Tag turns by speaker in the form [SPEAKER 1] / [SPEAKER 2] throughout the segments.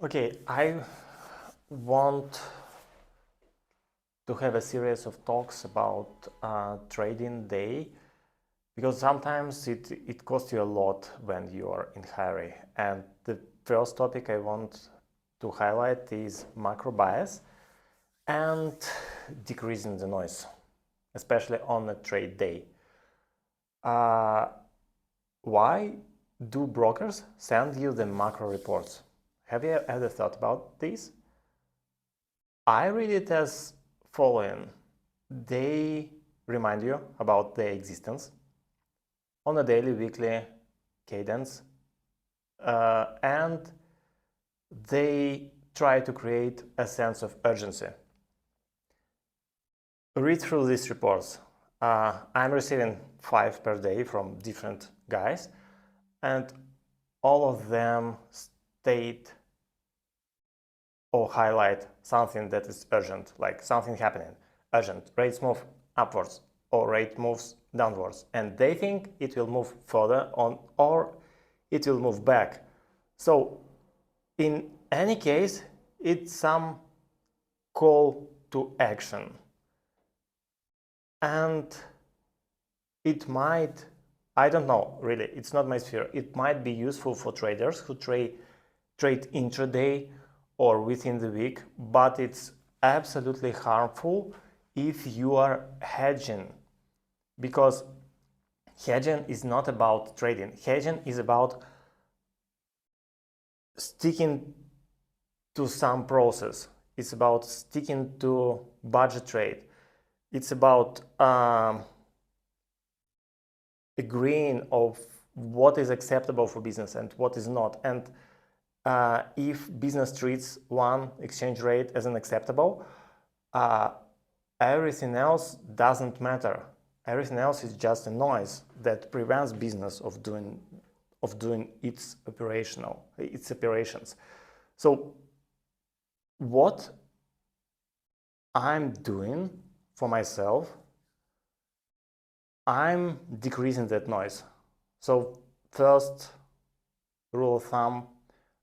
[SPEAKER 1] Okay, I want to have a series of talks about trading day because sometimes it costs you a lot when you are in hurry. And the first topic I want to highlight is macro bias and decreasing the noise, especially on a trade day. Why do brokers send you the macro reports? Have you ever thought about this? I read it as following. They remind you about their existence on a daily, weekly cadence, and they try to create a sense of urgency. Read through these reports. I'm receiving 5 per day from different guys, and all of them state or highlight something that is urgent, like something happening, urgent, rates move upwards or rate moves downwards, and they think it will move further on or it will move back. So in any case, it's some call to action, and it might, I don't know, really, it's not my sphere, it might be useful for traders who trade intraday or within the week, but it's absolutely harmful if you are hedging, because hedging is not about trading. Hedging is about sticking to some process. It's about sticking to budget trade. It's about agreeing of what is acceptable for business and what is not. And if business treats one exchange rate as unacceptable, everything else doesn't matter. Everything else is just a noise that prevents business of doing its operations. So what I'm doing for myself, I'm decreasing that noise. So first rule of thumb,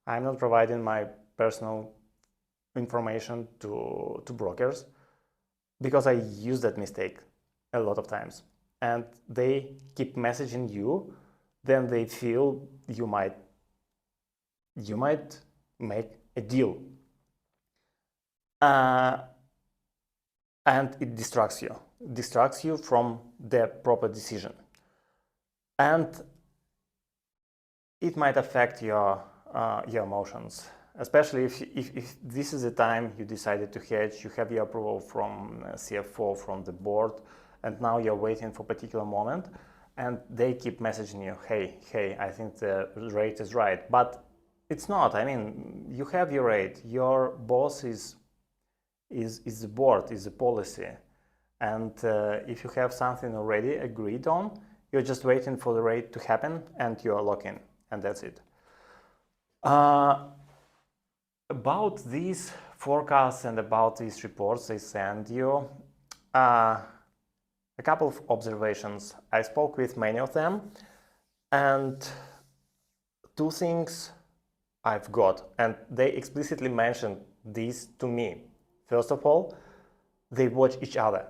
[SPEAKER 1] I'm not providing my personal information to brokers, because I use that mistake a lot of times, and they keep messaging you, then they feel you might make a deal, and it distracts you from the proper decision, and it might affect your emotions, especially if this is the time you decided to hedge, you have your approval from CFO, from the board, and now you're waiting for a particular moment, and they keep messaging you, hey, I think the rate is right, but it's not. I mean, you have your rate, your boss is the board, is the policy, and if you have something already agreed on, you're just waiting for the rate to happen and you're locking, and that's it. About these forecasts and about these reports I send you, a couple of observations. I spoke with many of them, and two things I've got, and they explicitly mentioned this to me. First of all, they watch each other,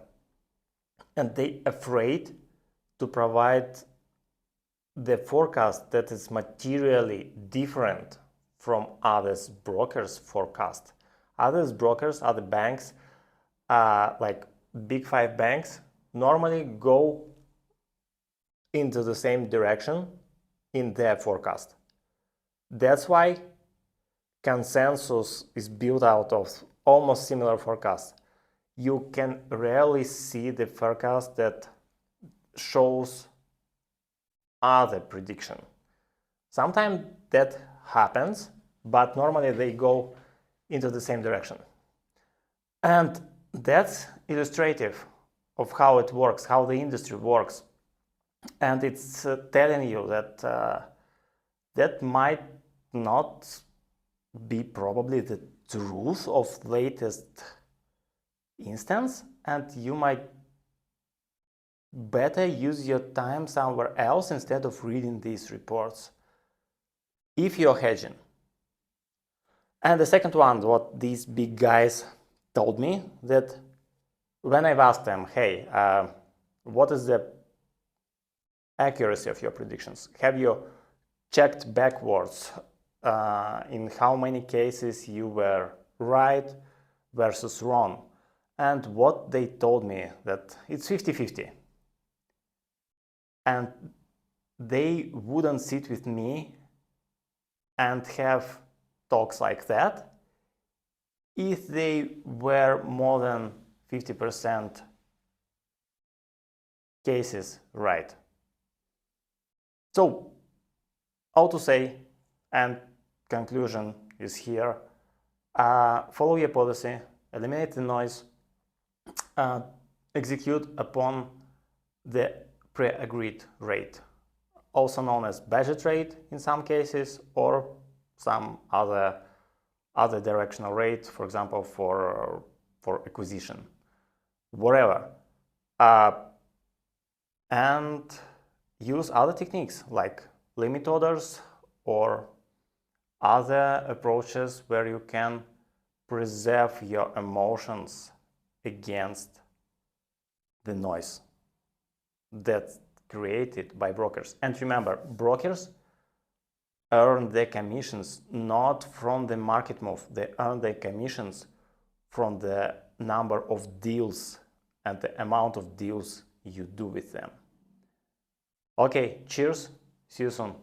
[SPEAKER 1] and they afraid to provide the forecast that is materially different from others brokers' forecast. Others brokers, other banks, like big 5 banks, normally go into the same direction in their forecast. That's why consensus is built out of almost similar forecasts. You can rarely see the forecast that shows other prediction. Sometimes that happens, but normally they go into the same direction. And that's illustrative of how it works, how the industry works. And it's telling you that that might not be probably the truth of latest instance, and you might better use your time somewhere else instead of reading these reports. If you're hedging, And the second one, what these big guys told me, that when I've asked them, hey, what is the accuracy of your predictions? Have you checked backwards in how many cases you were right versus wrong? And what they told me, that it's 50-50. And they wouldn't sit with me and have talks like that if they were more than 50% cases right. So, how to say, and conclusion is here, follow your policy, eliminate the noise, execute upon the pre-agreed rate, also known as budget rate in some cases, or some other directional rate, for example, for acquisition, whatever. And use other techniques like limit orders or other approaches where you can preserve your emotions against the noise that's created by brokers. And remember, brokers earn their commissions not from the market move, they earn their commissions from the number of deals and the amount of deals you do with them. Okay, cheers, see you soon.